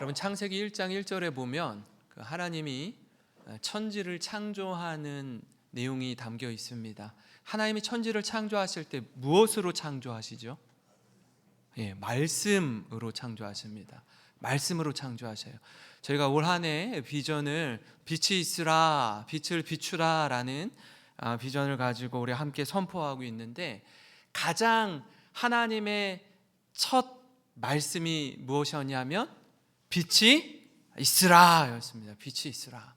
여러분 창세기 1장 1절에 보면 그 하나님이 천지를 창조하는 내용이 담겨 있습니다. 하나님이 천지를 창조하실 때 무엇으로 창조하시죠? 말씀으로 창조하십니다. 말씀으로 창조하셔요. 저희가 올 한 해 비전을 빛이 있으라, 빛을 비추라 라는 비전을 가지고 우리 함께 선포하고 있는데, 가장 하나님의 첫 말씀이 무엇이었냐면 빛이 있으라 였습니다. 빛이 있으라.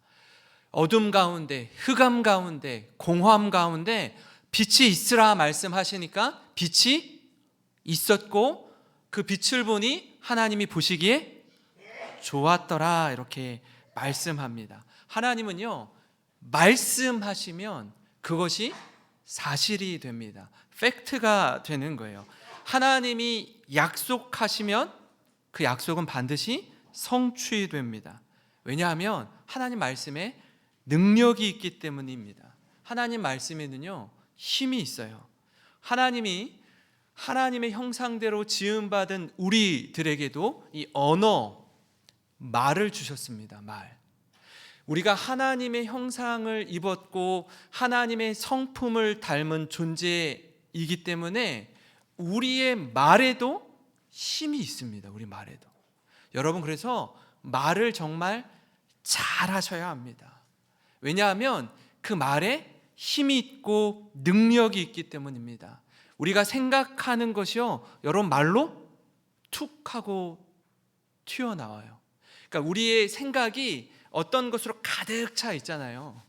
어둠 가운데, 흑암 가운데, 공허함 가운데 빛이 있으라 말씀하시니까 빛이 있었고, 그 빛을 보니 하나님이 보시기에 좋았더라 이렇게 말씀합니다. 하나님은요, 말씀하시면 그것이 사실이 됩니다. 팩트가 되는 거예요. 하나님이 약속하시면 그 약속은 반드시 성취됩니다. 왜냐하면 하나님 말씀에 능력이 있기 때문입니다. 하나님 말씀에는요, 힘이 있어요. 하나님이 하나님의 형상대로 지음받은 우리들에게도 이 언어, 말을 주셨습니다. 말. 우리가 하나님의 형상을 입었고 하나님의 성품을 닮은 존재이기 때문에 우리의 말에도 힘이 있습니다. 우리 말에도. 여러분, 그래서 말을 정말 잘 하셔야 합니다. 왜냐하면 그 말에 힘이 있고 능력이 있기 때문입니다. 우리가 생각하는 것이요, 여러분, 말로 툭 하고 튀어나와요. 그러니까 우리의 생각이 어떤 것으로 가득 차 있잖아요.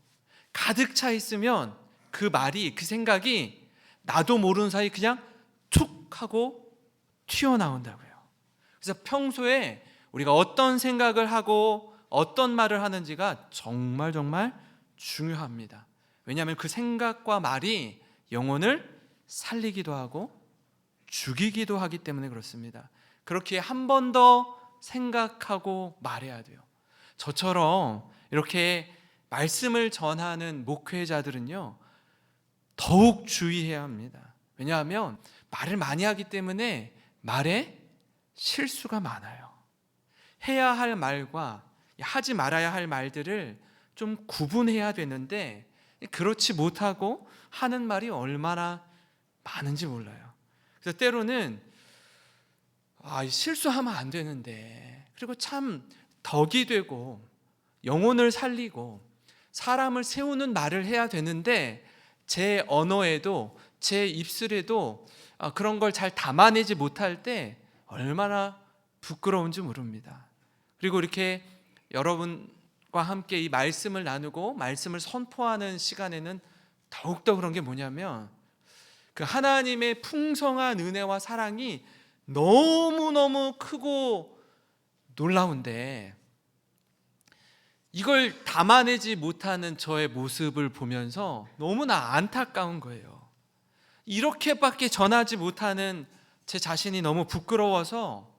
가득 차 있으면 그 말이, 그 생각이 나도 모르는 사이 그냥 툭 하고 튀어나온다고요. 그래서 평소에 우리가 어떤 생각을 하고 어떤 말을 하는지가 정말 중요합니다. 왜냐하면 그 생각과 말이 영혼을 살리기도 하고 죽이기도 하기 때문에 그렇습니다. 그렇게 한 번 더 생각하고 말해야 돼요. 저처럼 이렇게 말씀을 전하는 목회자들은요, 더욱 주의해야 합니다. 왜냐하면 말을 많이 하기 때문에 말에 실수가 많아요. 해야 할 말과 하지 말아야 할 말들을 좀 구분해야 되는데, 그렇지 못하고 하는 말이 얼마나 많은지 몰라요. 그래서 때로는 실수하면 안 되는데, 그리고 참 덕이 되고 영혼을 살리고 사람을 세우는 말을 해야 되는데, 제 언어에도 제 입술에도 그런 걸 잘 담아내지 못할 때 얼마나 부끄러운지 모릅니다. 그리고 이렇게 여러분과 함께 이 말씀을 나누고 말씀을 선포하는 시간에는 더욱더 그런 게 뭐냐면, 그 하나님의 풍성한 은혜와 사랑이 너무너무 크고 놀라운데, 이걸 담아내지 못하는 저의 모습을 보면서 너무나 안타까운 거예요. 이렇게밖에 전하지 못하는 제 자신이 너무 부끄러워서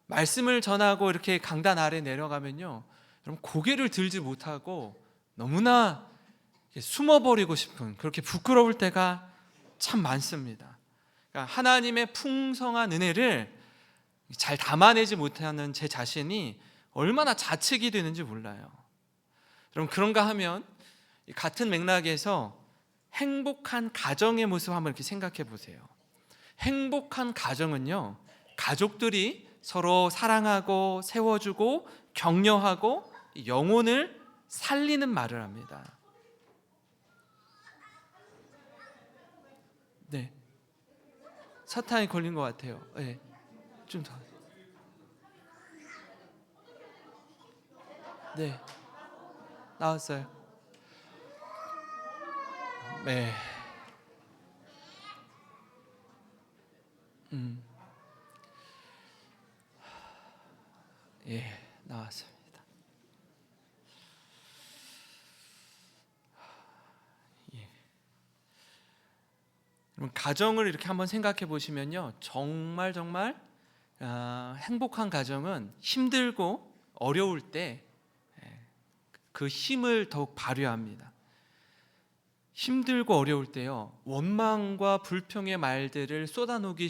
말씀을 전하고 이렇게 강단 아래 내려가면요, 여러분, 고개를 들지 못하고 너무나 숨어버리고 싶은, 그렇게 부끄러울 때가 참 많습니다. 그러니까 하나님의 풍성한 은혜를 잘 담아내지 못하는 제 자신이 얼마나 자책이 되는지 몰라요. 여러분, 그런가 하면 같은 맥락에서 행복한 가정의 모습 한번 이렇게 생각해 보세요. 행복한 가정은요, 가족들이 서로 사랑하고 세워주고 격려하고 영혼을 살리는 말을 합니다. 네, 사탄이 걸린 것 같아요. 네, 좀 더. 네, 나왔어요. 네. 예, 나왔습니다. 예. 여러분, 가정을 이렇게 한번 생각해 보시면요, 정말 행복한 가정은 힘들고 어려울 때 그 힘을 더욱 발휘합니다. 힘들고 어려울 때요, 원망과 불평의 말들을 쏟아놓기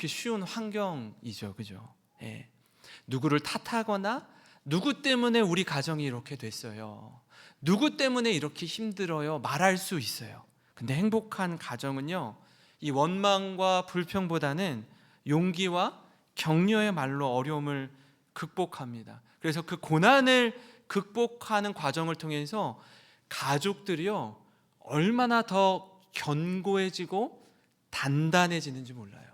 쉬운 환경이죠, 그죠? 예. 누구를 탓하거나 누구 때문에 우리 가정이 이렇게 됐어요, 누구 때문에 이렇게 힘들어요 말할 수 있어요. 근데 행복한 가정은요, 이 원망과 불평보다는 용기와 격려의 말로 어려움을 극복합니다. 그래서 그 고난을 극복하는 과정을 통해서 가족들이요 얼마나 더 견고해지고 단단해지는지 몰라요.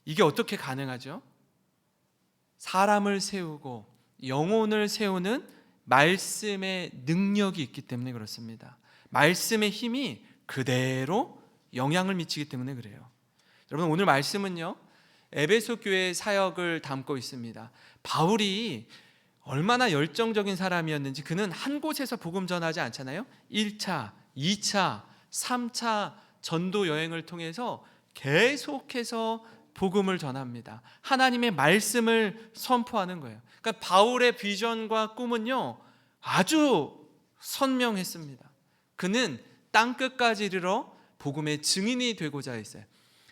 이게 어떻게 가능하죠? 사람을 세우고 영혼을 세우는 말씀의 능력이 있기 때문에 그렇습니다. 말씀의 힘이 그대로 영향을 미치기 때문에 그래요. 여러분, 오늘 말씀은요 에베소 교회의 사역을 담고 있습니다. 바울이 얼마나 열정적인 사람이었는지, 그는 한 곳에서 복음 전하지 않잖아요. 1차, 2차, 3차 전도 여행을 통해서 계속해서 복음을 전합니다. 하나님의 말씀을 선포하는 거예요. 그러니까 바울의 비전과 꿈은요 아주 선명했습니다. 그는 땅끝까지 이르러 복음의 증인이 되고자 했어요.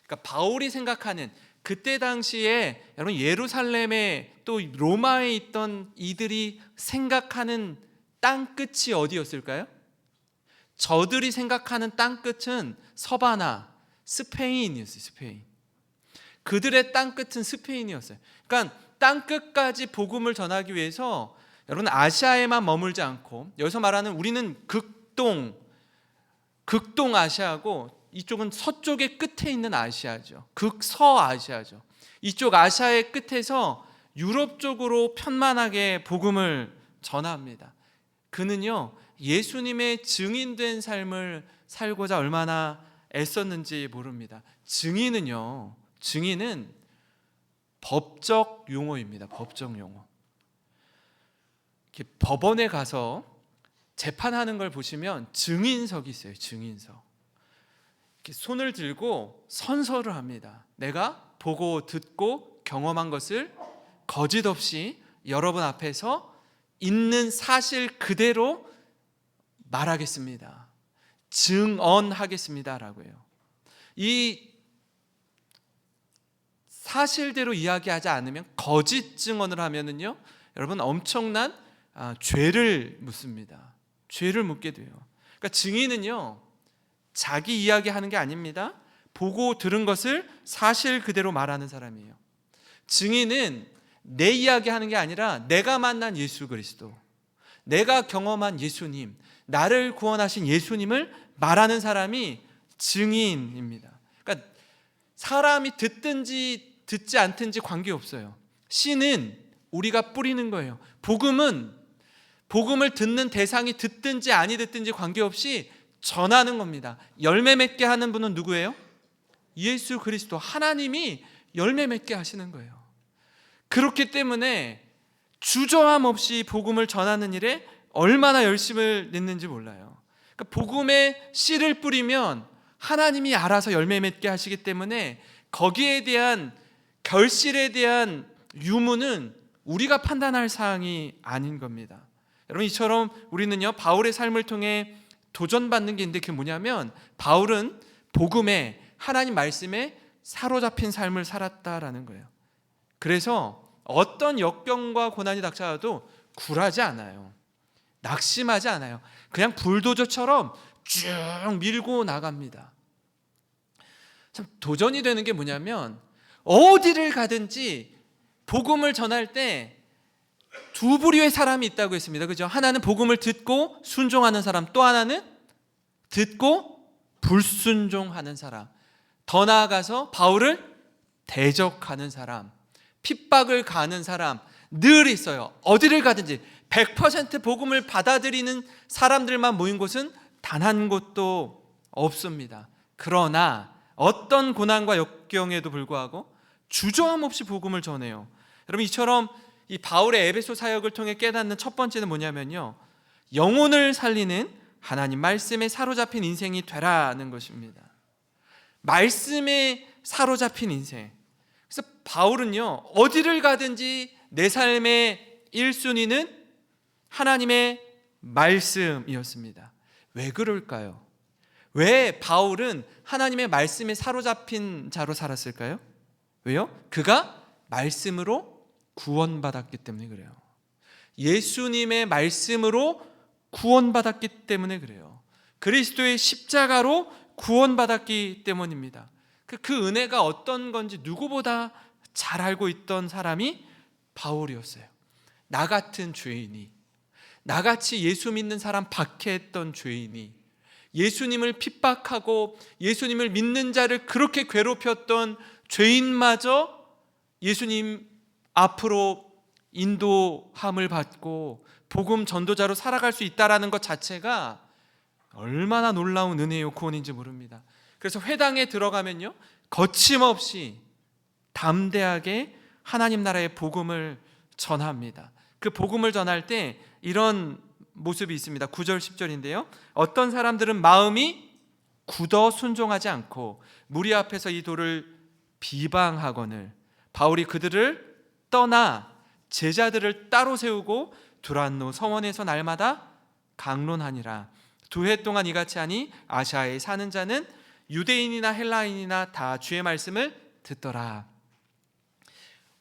그러니까 바울이 생각하는, 그때 당시에 여러분 예루살렘에 또 로마에 있던 이들이 생각하는 땅끝이 어디였을까요? 저들이 생각하는 땅끝은 서바나, 스페인이었어요. 스페인. 그들의 땅끝은 스페인이었어요. 그러니까 땅끝까지 복음을 전하기 위해서 여러분 아시아에만 머물지 않고, 여기서 말하는 우리는 극동 아시아고 이쪽은 서쪽의 끝에 있는 아시아죠. 극서아시아죠. 이쪽 아시아의 끝에서 유럽 쪽으로 편만하게 복음을 전합니다. 그는요 예수님의 증인된 삶을 살고자 얼마나 애썼는지 모릅니다. 증인은 법적 용어입니다. 법적 용어. 법원에 가서 재판하는 걸 보시면 증인석이 있어요. 증인석. 손을 들고 선서를 합니다. 내가 보고 듣고 경험한 것을 거짓 없이 여러분 앞에서 있는 사실 그대로 말하겠습니다. 증언하겠습니다라고 해요. 이 사실대로 이야기하지 않으면, 거짓 증언을 하면은요 여러분 엄청난 죄를 묻습니다. 죄를 묻게 돼요. 그러니까 증인은요 자기 이야기하는 게 아닙니다. 보고 들은 것을 사실 그대로 말하는 사람이에요. 증인은 내 이야기하는 게 아니라 내가 만난 예수 그리스도, 내가 경험한 예수님, 나를 구원하신 예수님을 말하는 사람이 증인입니다. 그러니까 사람이 듣든지 듣지 않든지 관계없어요. 씨는 우리가 뿌리는 거예요. 복음을 듣는 대상이 듣든지 아니 듣든지 관계없이 전하는 겁니다. 열매 맺게 하는 분은 누구예요? 예수 그리스도, 하나님이 열매 맺게 하시는 거예요. 그렇기 때문에 주저함 없이 복음을 전하는 일에 얼마나 열심을 냈는지 몰라요. 그러니까 복음에 씨를 뿌리면 하나님이 알아서 열매 맺게 하시기 때문에 거기에 대한 결실에 대한 유무는 우리가 판단할 사항이 아닌 겁니다. 여러분, 이처럼 우리는요 바울의 삶을 통해 도전받는 게 있는데, 그게 뭐냐면 바울은 복음에, 하나님 말씀에 사로잡힌 삶을 살았다라는 거예요. 그래서 어떤 역경과 고난이 닥쳐도 굴하지 않아요. 낙심하지 않아요. 그냥 불도저처럼 쭉 밀고 나갑니다. 참 도전이 되는 게 뭐냐면, 어디를 가든지 복음을 전할 때 두 부류의 사람이 있다고 했습니다. 그죠? 하나는 복음을 듣고 순종하는 사람, 또 하나는 듣고 불순종하는 사람. 더 나아가서 바울을 대적하는 사람, 핍박을 가하는 사람 늘 있어요. 어디를 가든지 100% 복음을 받아들이는 사람들만 모인 곳은 단 한 곳도 없습니다. 그러나 어떤 고난과 역경에도 불구하고 주저함 없이 복음을 전해요. 여러분, 이처럼 이 바울의 에베소 사역을 통해 깨닫는 첫 번째는 뭐냐면요, 영혼을 살리는 하나님 말씀에 사로잡힌 인생이 되라는 것입니다. 말씀에 사로잡힌 인생. 그래서 바울은요 어디를 가든지 내 삶의 1순위는 하나님의 말씀이었습니다. 왜 그럴까요? 왜 바울은 하나님의 말씀에 사로잡힌 자로 살았을까요? 왜요? 그가 말씀으로 구원받았기 때문에 그래요. 예수님의 말씀으로 구원받았기 때문에 그래요. 그리스도의 십자가로 구원받았기 때문입니다. 그 은혜가 어떤 건지 누구보다 잘 알고 있던 사람이 바울이었어요. 나 같은 죄인이, 나같이 예수 믿는 사람 박해했던 죄인이, 예수님을 핍박하고 예수님을 믿는 자를 그렇게 괴롭혔던 죄인마저 예수님 앞으로 인도함을 받고 복음 전도자로 살아갈 수 있다는 것 자체가 얼마나 놀라운 은혜요 구원인지 모릅니다. 그래서 회당에 들어가면요, 거침없이 담대하게 하나님 나라의 복음을 전합니다. 그 복음을 전할 때 이런 모습이 있습니다. 9절 10절인데요. 어떤 사람들은 마음이 굳어 순종하지 않고 무리 앞에서 이 돌을 비방하거늘 바울이 그들을 떠나 제자들을 따로 세우고 두란노 서원에서 날마다 강론하니라. 2해 동안 이같이 하니 아시아에 사는 자는 유대인이나 헬라인이나 다 주의 말씀을 듣더라.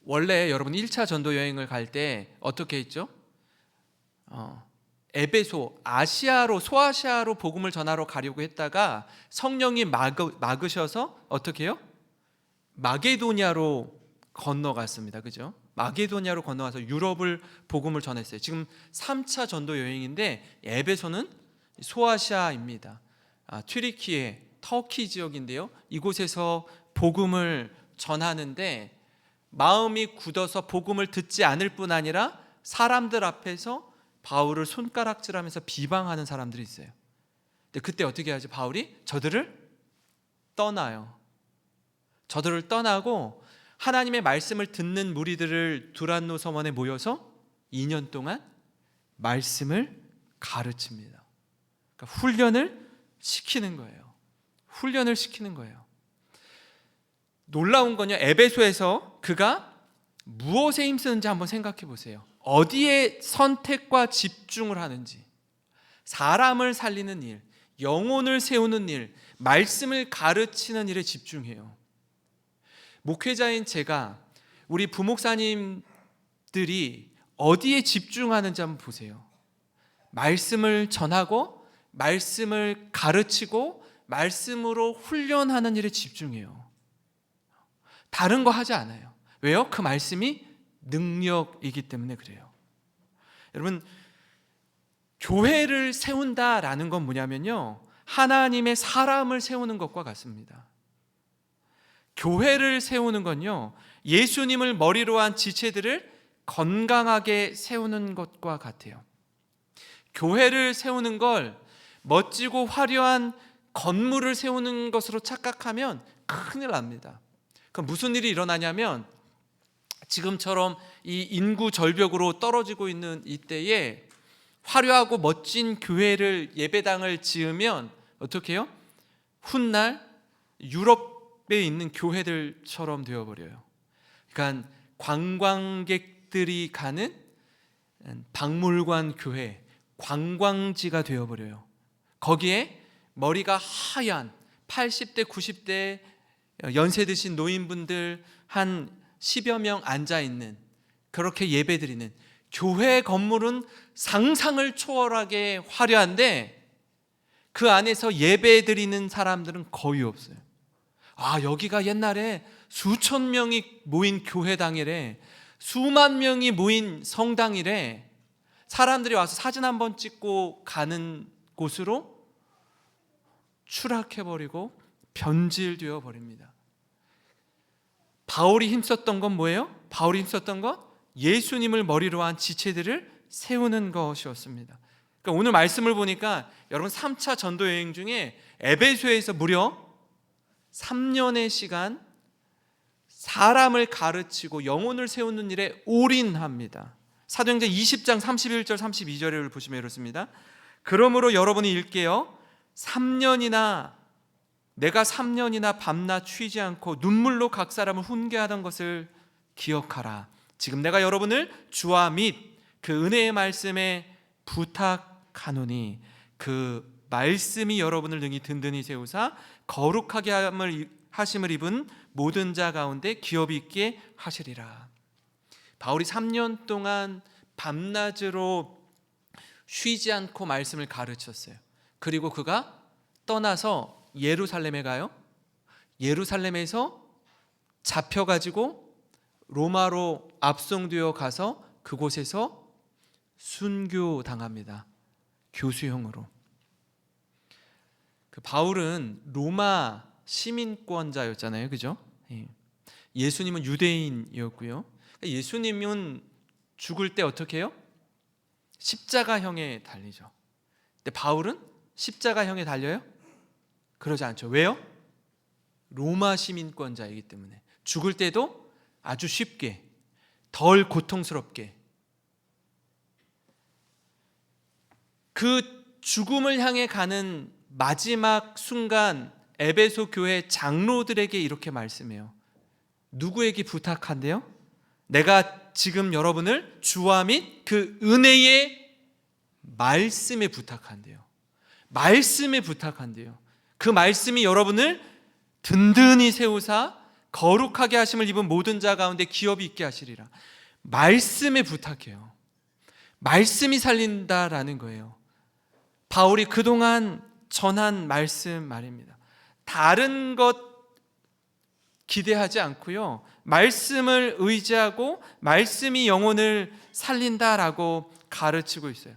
원래 여러분 1차 전도 여행을 갈 때 어떻게 했죠? 에베소, 아시아로, 소아시아로 복음을 전하러 가려고 했다가 성령이 막으셔서 어떻게 해요? 마게도냐로 건너갔습니다. 그죠? 마게도냐로 건너가서 유럽을 복음을 전했어요. 지금 3차 전도 여행인데 에베소는 소아시아입니다. 튀르키예, 터키 지역인데요. 이곳에서 복음을 전하는데 마음이 굳어서 복음을 듣지 않을 뿐 아니라 사람들 앞에서 바울을 손가락질하면서 비방하는 사람들이 있어요. 근데 그때 어떻게 하지? 바울이 저들을 떠나요. 저들을 떠나고 하나님의 말씀을 듣는 무리들을 두란노 서원에 모여서 2년 동안 말씀을 가르칩니다. 그러니까 훈련을 시키는 거예요. 훈련을 시키는 거예요. 놀라운 건요, 에베소에서 그가 무엇에 힘쓰는지 한번 생각해 보세요. 어디에 선택과 집중을 하는지. 사람을 살리는 일, 영혼을 세우는 일, 말씀을 가르치는 일에 집중해요. 목회자인 제가, 우리 부목사님들이 어디에 집중하는지 한번 보세요. 말씀을 전하고 말씀을 가르치고 말씀으로 훈련하는 일에 집중해요. 다른 거 하지 않아요. 왜요? 그 말씀이 능력이기 때문에 그래요. 여러분, 교회를 세운다라는 건 뭐냐면요, 하나님의 사람을 세우는 것과 같습니다. 교회를 세우는 건요, 예수님을 머리로 한 지체들을 건강하게 세우는 것과 같아요. 교회를 세우는 걸 멋지고 화려한 건물을 세우는 것으로 착각하면 큰일 납니다. 그럼 무슨 일이 일어나냐면, 지금처럼 이 인구 절벽으로 떨어지고 있는 이때에 화려하고 멋진 교회를, 예배당을 지으면 어떻게 해요? 훗날 유럽에 있는 교회들처럼 되어버려요. 그러니까 관광객들이 가는 박물관 교회, 관광지가 되어버려요. 거기에 머리가 하얀 80대, 90대 연세 드신 노인분들 한 10여 명 앉아있는, 그렇게 예배드리는 교회 건물은 상상을 초월하게 화려한데 그 안에서 예배드리는 사람들은 거의 없어요. 여기가 옛날에 수천 명이 모인 교회당이래, 수만 명이 모인 성당이래, 사람들이 와서 사진 한번 찍고 가는 곳으로 추락해버리고 변질되어 버립니다. 바울이 힘썼던 건 뭐예요? 바울이 힘썼던 건 예수님을 머리로 한 지체들을 세우는 것이었습니다. 그러니까 오늘 말씀을 보니까 여러분 3차 전도 여행 중에 에베소에서 무려 3년의 시간 사람을 가르치고 영혼을 세우는 일에 올인합니다. 사도행전 20장 31절 32절을 보시면 이렇습니다. 그러므로 여러분이 읽게요, 내가 3년이나 밤낮 쉬지 않고 눈물로 각 사람을 훈계하던 것을 기억하라. 지금 내가 여러분을 주와 및 그 은혜의 말씀에 부탁하노니 그 말씀이 여러분을 능히 든든히 세우사 거룩하게 하심을 입은 모든 자 가운데 기업이 있게 하시리라. 바울이 3년 동안 밤낮으로 쉬지 않고 말씀을 가르쳤어요. 그리고 그가 떠나서 예루살렘에 가요. 예루살렘에서 잡혀가지고 로마로 압송되어 가서 그곳에서 순교당합니다. 교수형으로. 그 바울은 로마 시민권자였잖아요, 그죠? 예수님은 유대인이었고요. 예수님은 죽을 때 어떻게 해요? 십자가형에 달리죠. 근데 바울은 십자가형에 달려요? 그러지 않죠. 왜요? 로마 시민권자이기 때문에 죽을 때도 아주 쉽게, 덜 고통스럽게, 그 죽음을 향해 가는 마지막 순간 에베소 교회 장로들에게 이렇게 말씀해요. 누구에게 부탁한대요? 내가 지금 여러분을 주와 및 그 은혜의 말씀에 부탁한대요. 말씀에 부탁한대요. 그 말씀이 여러분을 든든히 세우사 거룩하게 하심을 입은 모든 자 가운데 기업이 있게 하시리라. 말씀에 부탁해요. 말씀이 살린다라는 거예요. 바울이 그동안 전한 말씀 말입니다. 다른 것 기대하지 않고요, 말씀을 의지하고 말씀이 영혼을 살린다라고 가르치고 있어요.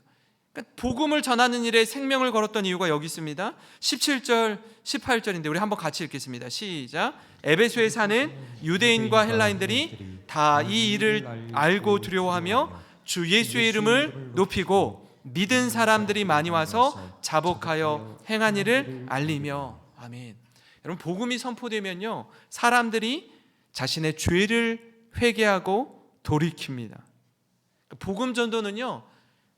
그러니까 복음을 전하는 일에 생명을 걸었던 이유가 여기 있습니다. 17절 18절인데 우리 한번 같이 읽겠습니다. 시작. 에베소에 사는 유대인과 헬라인들이 다 이 일을 알고 두려워하며 주 예수의 이름을 높이고 믿은 사람들이 많이 와서 자복하여 행한 일을 알리며. 아멘. 여러분, 복음이 선포되면요, 사람들이 자신의 죄를 회개하고 돌이킵니다. 복음 전도는요,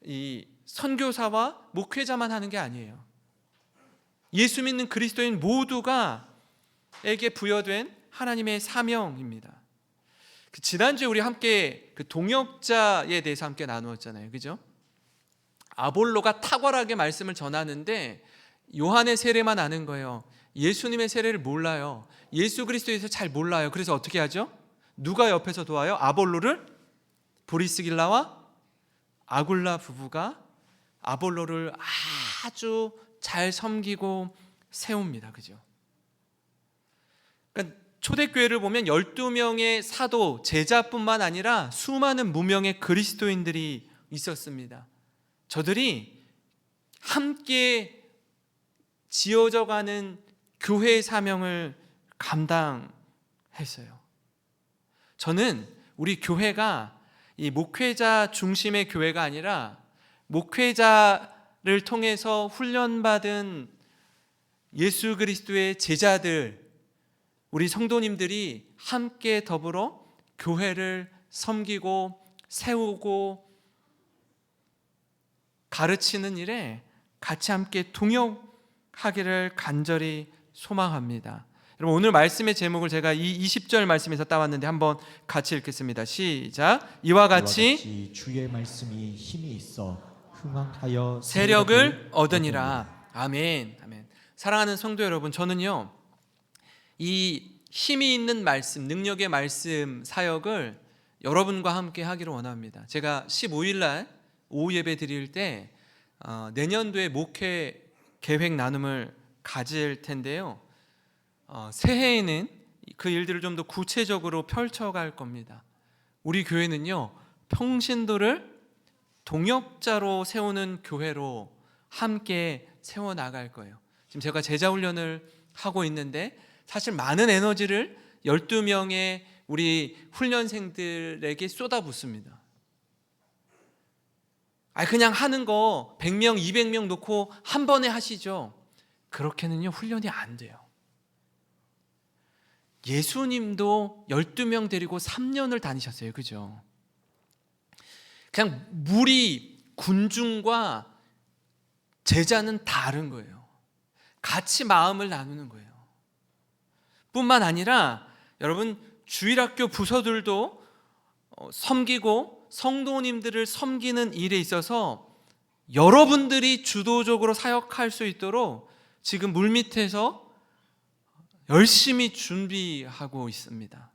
이 선교사와 목회자만 하는 게 아니에요. 예수 믿는 그리스도인 모두가 에게 부여된 하나님의 사명입니다. 지난주에 우리 함께 그 동역자에 대해서 함께 나누었잖아요, 그죠? 아볼로가 탁월하게 말씀을 전하는데 요한의 세례만 아는 거예요. 예수님의 세례를 몰라요. 예수 그리스도에 대해서 잘 몰라요. 그래서 어떻게 하죠? 누가 옆에서 도와요? 아볼로를, 브리스길라와 아굴라 부부가 아볼로를 아주 잘 섬기고 세웁니다. 그죠? 그러니까 초대교회를 보면 12명의 사도, 제자뿐만 아니라 수많은 무명의 그리스도인들이 있었습니다. 저들이 함께 지어져가는 교회의 사명을 감당했어요. 저는 우리 교회가 이 목회자 중심의 교회가 아니라 목회자를 통해서 훈련받은 예수 그리스도의 제자들, 우리 성도님들이 함께 더불어 교회를 섬기고 세우고 가르치는 일에 같이 함께 동역하기를 간절히 소망합니다. 여러분, 오늘 말씀의 제목을 제가 이 20절 말씀에서 따왔는데 한번 같이 읽겠습니다. 시작. 이와 같이 주의 말씀이 힘이 있어 흥왕하여 세력을 얻으니라. 아멘. 아멘. 사랑하는 성도 여러분, 저는요, 이 힘이 있는 말씀, 능력의 말씀 사역을 여러분과 함께 하기를 원합니다. 제가 15일 날 오후 예배 드릴 때 내년도에 목회 계획 나눔을 가질 텐데요, 새해에는 그 일들을 좀 더 구체적으로 펼쳐갈 겁니다. 우리 교회는요, 평신도를 동역자로 세우는 교회로 함께 세워나갈 거예요. 지금 제가 제자훈련을 하고 있는데 사실 많은 에너지를 12명의 우리 훈련생들에게 쏟아붓습니다. 그냥 하는 거 100명, 200명 놓고 한 번에 하시죠. 그렇게는요, 훈련이 안 돼요. 예수님도 12명 데리고 3년을 다니셨어요. 그죠? 그냥 무리, 군중과 제자는 다른 거예요. 같이 마음을 나누는 거예요. 뿐만 아니라 여러분, 주일학교 부서들도 섬기고 성도님들을 섬기는 일에 있어서 여러분들이 주도적으로 사역할 수 있도록 지금 물밑에서 열심히 준비하고 있습니다.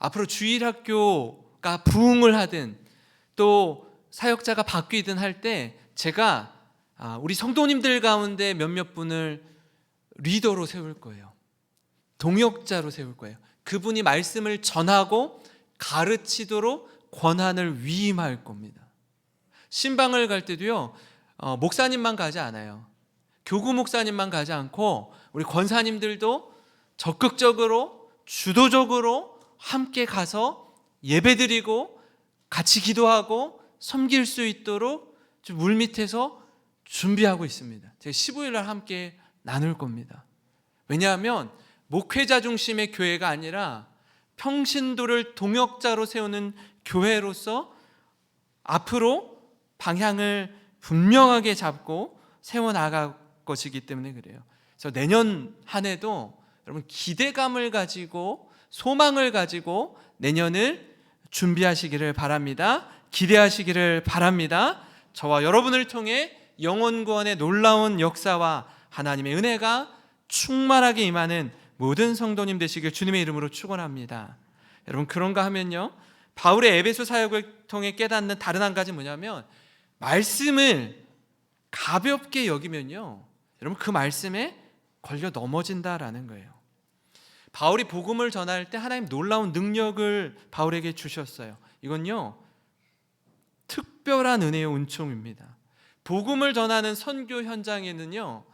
앞으로 주일학교가 부흥을 하든 또 사역자가 바뀌든 할 때 제가 우리 성도님들 가운데 몇몇 분을 리더로 세울 거예요. 동역자로 세울 거예요. 그분이 말씀을 전하고 가르치도록 권한을 위임할 겁니다. 신방을 갈 때도요, 목사님만 가지 않아요. 교구 목사님만 가지 않고 우리 권사님들도 적극적으로 주도적으로 함께 가서 예배드리고 같이 기도하고 섬길 수 있도록 좀 물밑에서 준비하고 있습니다. 제가 15일 날 함께 나눌 겁니다. 왜냐하면 목회자 중심의 교회가 아니라 평신도를 동역자로 세우는 교회로서 앞으로 방향을 분명하게 잡고 세워나갈 것이기 때문에 그래요. 그래서 내년 한 해도 여러분 기대감을 가지고 소망을 가지고 내년을 준비하시기를 바랍니다. 기대하시기를 바랍니다. 저와 여러분을 통해 영혼 구원의 놀라운 역사와 하나님의 은혜가 충만하게 임하는 모든 성도님 되시길 주님의 이름으로 축원합니다. 여러분 그런가 하면요, 바울의 에베소 사역을 통해 깨닫는 다른 한 가지 뭐냐면 말씀을 가볍게 여기면요, 여러분 그 말씀에 걸려 넘어진다라는 거예요. 바울이 복음을 전할 때 하나님 놀라운 능력을 바울에게 주셨어요. 이건요 특별한 은혜의 은총입니다. 복음을 전하는 선교 현장에는요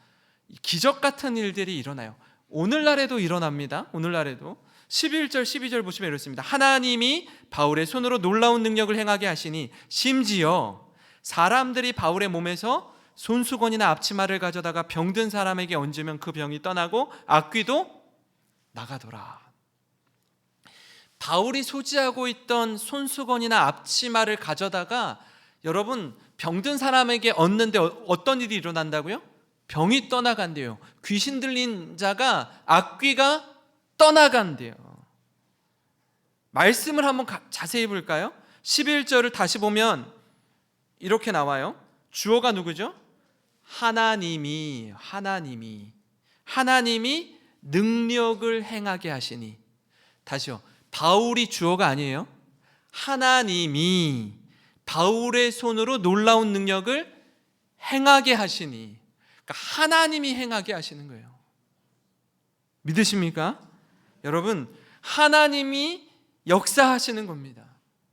기적 같은 일들이 일어나요. 오늘날에도 일어납니다. 오늘날에도 11절 12절 보시면 이렇습니다. 하나님이 바울의 손으로 놀라운 능력을 행하게 하시니 심지어 사람들이 바울의 몸에서 손수건이나 앞치마를 가져다가 병든 사람에게 얹으면 그 병이 떠나고 악귀도 나가더라. 바울이 소지하고 있던 손수건이나 앞치마를 가져다가 여러분 병든 사람에게 얹는데 어떤 일이 일어난다고요? 병이 떠나간대요. 귀신 들린 자가 악귀가 떠나간대요. 말씀을 한번 자세히 볼까요? 11절을 다시 보면 이렇게 나와요. 주어가 누구죠? 하나님이 능력을 행하게 하시니. 다시요. 바울이 주어가 아니에요. 하나님이 바울의 손으로 놀라운 능력을 행하게 하시니. 그러니까 하나님이 행하게 하시는 거예요. 믿으십니까? 여러분, 하나님이 역사하시는 겁니다.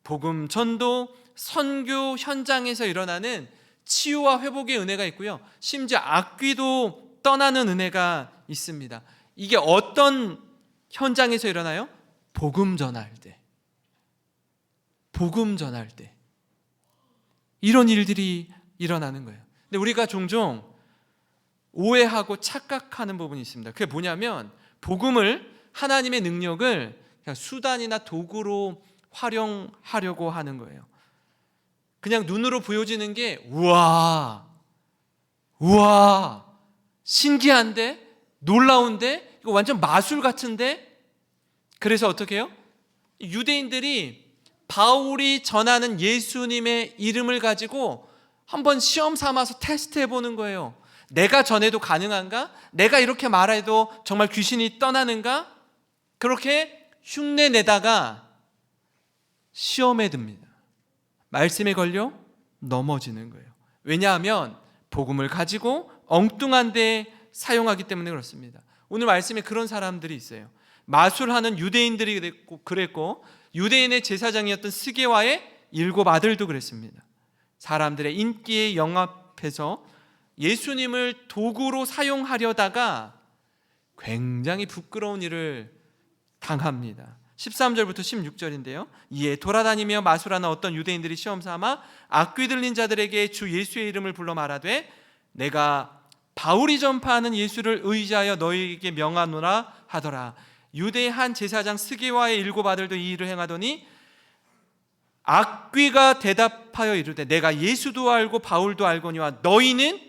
복음 전도 선교 현장에서 일어나는 치유와 회복의 은혜가 있고요, 심지어 악귀도 떠나는 은혜가 있습니다. 이게 어떤 현장에서 일어나요? 복음 전할 때 이런 일들이 일어나는 거예요. 근데 우리가 종종 오해하고 착각하는 부분이 있습니다. 그게 뭐냐면 복음을, 하나님의 능력을 그냥 수단이나 도구로 활용하려고 하는 거예요. 그냥 눈으로 보여지는 게 우와 신기한데, 놀라운데, 이거 완전 마술 같은데. 그래서 어떻게 해요? 유대인들이 바울이 전하는 예수님의 이름을 가지고 한번 시험 삼아서 테스트해 보는 거예요. 내가 전해도 가능한가? 내가 이렇게 말해도 정말 귀신이 떠나는가? 그렇게 흉내 내다가 시험에 듭니다. 말씀에 걸려 넘어지는 거예요. 왜냐하면 복음을 가지고 엉뚱한 데 사용하기 때문에 그렇습니다. 오늘 말씀에 그런 사람들이 있어요. 마술하는 유대인들이 그랬고 유대인의 제사장이었던 스게와의 7 아들도 그랬습니다. 사람들의 인기에 영합해서 예수님을 도구로 사용하려다가 굉장히 부끄러운 일을 당합니다. 13절부터 16절인데요. 이에 돌아다니며 마술하는 어떤 유대인들이 시험삼아 악귀 들린 자들에게 주 예수의 이름을 불러 말하되 내가 바울이 전파하는 예수를 의지하여 너희에게 명하노라 하더라. 유대의 한 제사장 스게와의 7 아들도 이 일을 행하더니 악귀가 대답하여 이르되 내가 예수도 알고 바울도 알거니와 너희는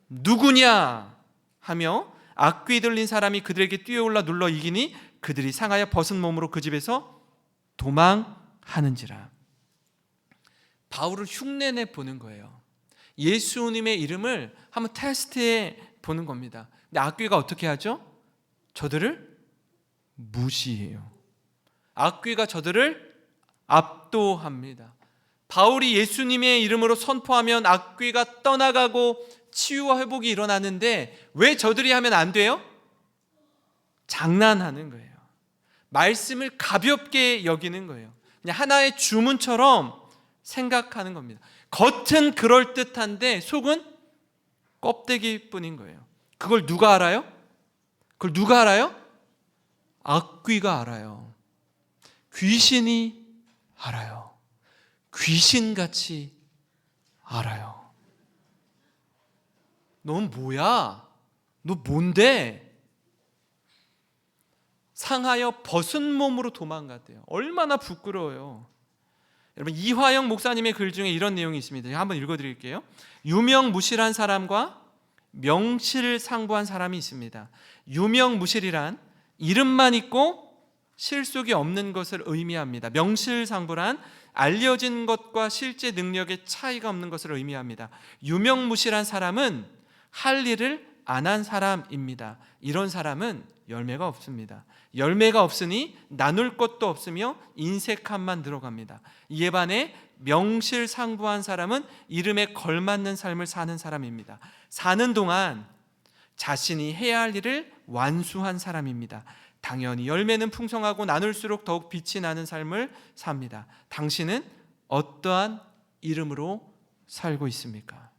누구냐 하며 악귀 들린 사람이 그들에게 뛰어올라 눌러 이기니 그들이 상하여 벗은 몸으로 그 집에서 도망하는지라. 바울을 흉내내 보는 거예요. 예수님의 이름을 한번 테스트해 보는 겁니다. 근데 악귀가 어떻게 하죠? 저들을 무시해요. 악귀가 저들을 압도합니다. 바울이 예수님의 이름으로 선포하면 악귀가 떠나가고 치유와 회복이 일어나는데 왜 저들이 하면 안 돼요? 장난하는 거예요. 말씀을 가볍게 여기는 거예요. 그냥 하나의 주문처럼 생각하는 겁니다. 겉은 그럴듯한데 속은 껍데기뿐인 거예요. 그걸 누가 알아요? 그걸 누가 알아요? 악귀가 알아요. 귀신이 알아요. 귀신같이 알아요. 넌 뭐야? 너 뭔데? 상하여 벗은 몸으로 도망갔대요. 얼마나 부끄러워요. 여러분, 이화영 목사님의 글 중에 이런 내용이 있습니다. 제가 한번 읽어드릴게요. 유명무실한 사람과 명실상부한 사람이 있습니다. 유명무실이란 이름만 있고 실속이 없는 것을 의미합니다. 명실상부란 알려진 것과 실제 능력의 차이가 없는 것을 의미합니다. 유명무실한 사람은 할 일을 안 한 사람입니다. 이런 사람은 열매가 없습니다. 열매가 없으니 나눌 것도 없으며 인색함만 들어갑니다. 이에 반해 명실상부한 사람은 이름에 걸맞는 삶을 사는 사람입니다. 사는 동안 자신이 해야 할 일을 완수한 사람입니다. 당연히 열매는 풍성하고 나눌수록 더욱 빛이 나는 삶을 삽니다. 당신은 어떠한 이름으로 살고 있습니까?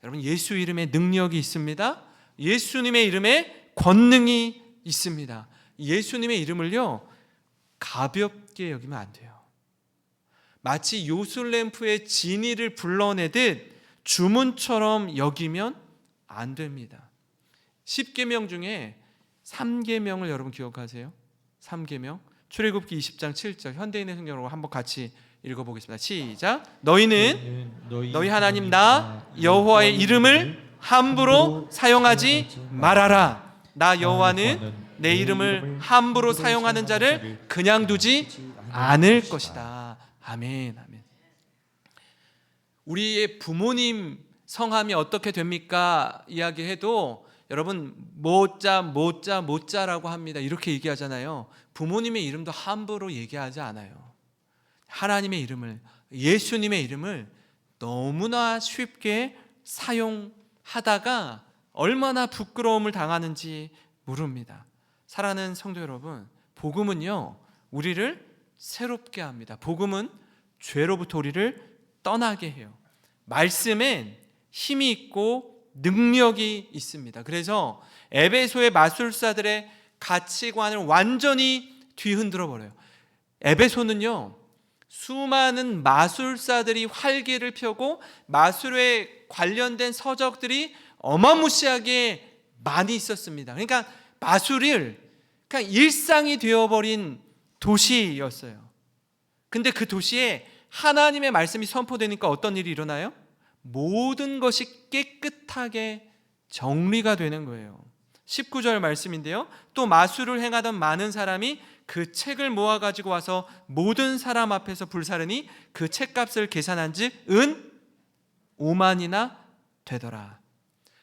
여러분, 예수 이름에 능력이 있습니다. 예수님의 이름에 권능이 있습니다. 예수님의 이름을요, 가볍게 여기면 안 돼요. 마치 요술램프의 진이를 불러내듯 주문처럼 여기면 안 됩니다. 10계명 중에 3계명을 여러분 기억하세요? 3계명. 출애굽기 20장 7절 현대인의 성경으로 한번 같이 읽어보겠습니다. 시작. 너희는 너희 하나님 나 여호와의 이름을 함부로 사용하지 말아라. 나 여호와는 내 이름을 함부로 사용하는 자를 그냥 두지 않을 것이다. 아멘, 아멘. 우리의 부모님 성함이 어떻게 됩니까? 이야기해도 여러분 모짜라고 합니다. 이렇게 얘기하잖아요. 부모님의 이름도 함부로 얘기하지 않아요. 하나님의 이름을, 예수님의 이름을 너무나 쉽게 사용하다가 얼마나 부끄러움을 당하는지 모릅니다. 사랑하는 성도 여러분, 복음은요, 우리를 새롭게 합니다. 복음은 죄로부터 우리를 떠나게 해요. 말씀엔 힘이 있고 능력이 있습니다. 그래서 에베소의 마술사들의 가치관을 완전히 뒤흔들어 버려요. 에베소는요, 수많은 마술사들이 활기를 펴고 마술에 관련된 서적들이 어마무시하게 많이 있었습니다. 그러니까 마술을 그냥 일상이 되어버린 도시였어요. 근데 그 도시에 하나님의 말씀이 선포되니까 어떤 일이 일어나요? 모든 것이 깨끗하게 정리가 되는 거예요. 19절 말씀인데요, 또 마술을 행하던 많은 사람이 그 책을 모아가지고 와서 모든 사람 앞에서 불사르니 그 책값을 계산한 즉 은 5만이나 되더라.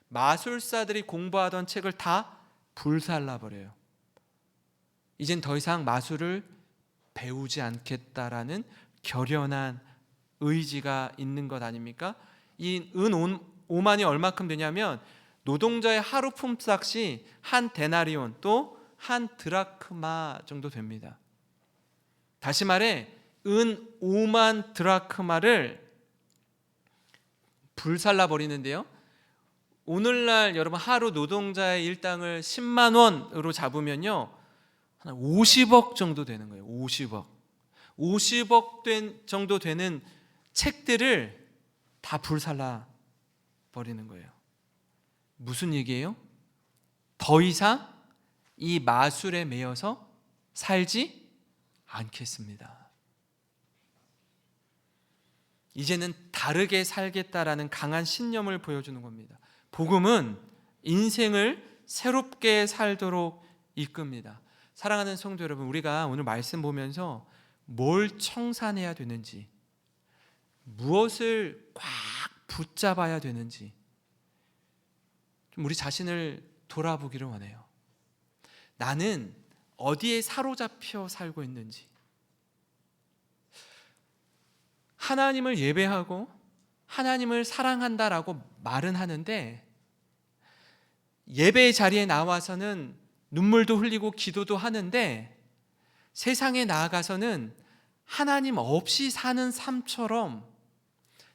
마술사들이 공부하던 책을 다 불살라버려요. 이젠 더 이상 마술을 배우지 않겠다라는 결연한 의지가 있는 것 아닙니까? 이 은 5만이 얼마큼 되냐면 노동자의 하루 품삯이 한 데나리온 또 한 드라크마 정도 됩니다. 다시 말해 은 5만 드라크마를 불살라 버리는데요, 오늘날 여러분 하루 노동자의 일당을 10만 원으로 잡으면요, 한 50억 정도 되는 거예요. 50억 정도 되는 책들을 다 불살라 버리는 거예요. 무슨 얘기예요? 더 이상 이 마술에 매여서 살지 않겠습니다. 이제는 다르게 살겠다라는 강한 신념을 보여주는 겁니다. 복음은 인생을 새롭게 살도록 이끕니다. 사랑하는 성도 여러분, 우리가 오늘 말씀 보면서 뭘 청산해야 되는지, 무엇을 꽉 붙잡아야 되는지 좀 우리 자신을 돌아보기를 원해요. 나는 어디에 사로잡혀 살고 있는지. 하나님을 예배하고 하나님을 사랑한다라고 말은 하는데 예배의 자리에 나와서는 눈물도 흘리고 기도도 하는데 세상에 나아가서는 하나님 없이 사는 삶처럼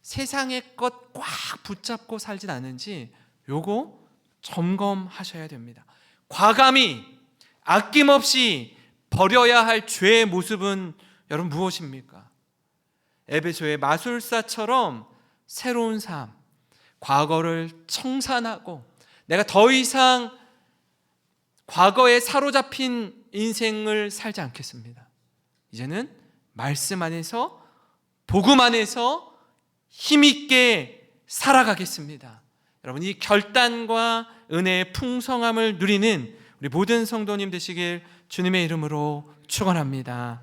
세상의 것 꽉 붙잡고 살진 않은지 요거 점검하셔야 됩니다. 과감히 아낌없이 버려야 할 죄의 모습은 여러분 무엇입니까? 에베소의 마술사처럼 새로운 삶, 과거를 청산하고 내가 더 이상 과거에 사로잡힌 인생을 살지 않겠습니다. 이제는 말씀 안에서, 복음 안에서 힘있게 살아가겠습니다. 여러분, 이 결단과 은혜의 풍성함을 누리는 우리 모든 성도님 되시길 주님의 이름으로 축원합니다.